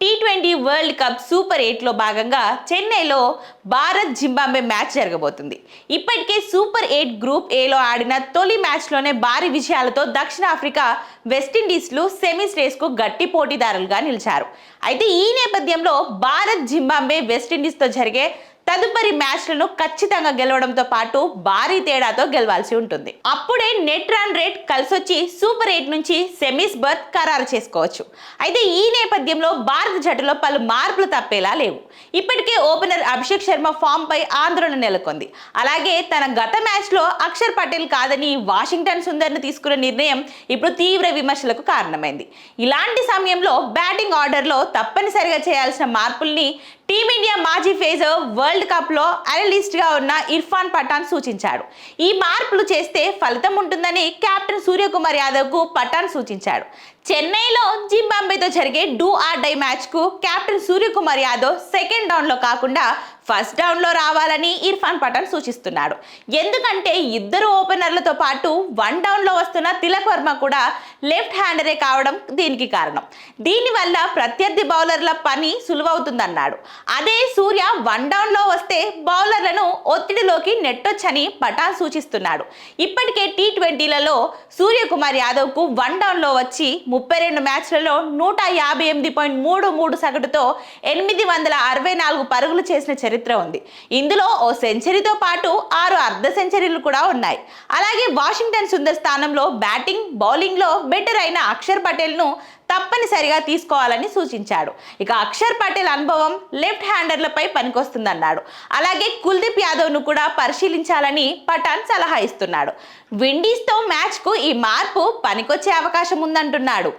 T20 world cup super 8లో భాగంగా చెన్నైలో Bharat Zimbabwe match జరగబోతుంది. ఇప్పటికే సూపర్ 8 గ్రూప్ ఏలో ఆడిన తొలి మ్యాచ్లోనే భారీ విజయాలతో దక్షిణాఫ్రికా, వెస్టిండీస్లు సెమీస్ రేస్కు గట్టి పోటీదారులుగా నిలిచారు. అయితే ఈ నేపథ్యంలో భారత్, జింబాబ్వే, వెస్టిండీస్తో జరిగే తదుపరి మ్యాచ్లను ఖచ్చితంగా గెలవడంతో పాటు భారీ తేడాతో గెలవాల్సి ఉంటుంది. అప్పుడే నెట్ రన్ రేట్ కలిసొచ్చి సూపర్ 8 నుంచి సెమీస్ బర్త్ ఖరారు చేసుకోవచ్చు. అయితే ఈ నేపథ్యంలో భారత జట్టులో పలు మార్పులు తప్పేలా లేవు. ఇప్పటికే ఓపెనర్ అభిషేక్ శర్మ ఫామ్ పై ఆందోళన నెలకొంది. అలాగే తన గత మ్యాచ్లో అక్షర్ పటేల్ కాదని వాషింగ్టన్ సుందర్ను తీసుకున్న నిర్ణయం ఇప్పుడు తీవ్ర విమర్శలకు కారణమైంది. ఇలాంటి సమయంలో బ్యాటింగ్ ఆర్డర్లో తప్పనిసరిగా చేయాల్సిన మార్పుల్ని టీమిండియా మాజీ ఫేజర్ వరల్డ్ కప్లో అనలిస్ట్గా ఉన్న ఇర్ఫాన్ పఠాన్ సూచించాడు. ఈ మార్పులు చేస్తే ఫలితం ఉంటుందని కెప్టెన్ సూర్యకుమార్ యాదవ్కు పఠాన్ సూచించాడు. చెన్నైలో జింబాబ్వేతో జరిగే డూ ఆర్ డై మ్యాచ్కు కెప్టెన్ సూర్యకుమార్ యాదవ్ సెకండ్ డౌన్లో కాకుండా ఫస్ట్ డౌన్లో రావాలని ఇర్ఫాన్ పఠాన్ సూచిస్తున్నాడు. ఎందుకంటే ఇద్దరు ఓపెనర్లతో పాటు వన్ డౌన్లో వస్తున్న తిలక్ వర్మ కూడా లెఫ్ట్ హ్యాండరే కావడం దీనికి కారణం. దీనివల్ల ప్రత్యర్థి బౌలర్ల పని సులువవుతుందన్నాడు. అదే సూర్య వన్ డౌన్లో వస్తే బౌలర్లను ఒత్తిడిలోకి నెట్టొచ్చని పఠాన్ సూచిస్తున్నాడు. ఇప్పటికే టీ20లలో సూర్యకుమార్ యాదవ్కు వన్ డౌన్లో వచ్చి 32 మ్యాచ్లలో 158.33 సగటుతో 864 పరుగులు చేసిన చరిత్ర ఉంది. ఇందులో ఓ సెంచరీతో పాటు 6 అర్ధ సెంచరీలు కూడా ఉన్నాయి. అలాగే వాషింగ్టన్ సుందర్ స్థానంలో బ్యాటింగ్, బౌలింగ్లో బెటర్ అయిన అక్షర్ పటేల్ను తప్పనిసరిగా తీసుకోవాలని సూచించాడు. ఇక అక్షర్ పటేల్ అనుభవం లెఫ్ట్ హ్యాండర్లపై పనికొస్తుందన్నాడు. అలాగే కుల్దీప్ యాదవ్ను కూడా పరిశీలించాలని పఠాన్ సలహా ఇస్తున్నాడు. విండీస్తో మ్యాచ్కు ఈ మార్పు పనికొచ్చే అవకాశం ఉందంటున్నాడు.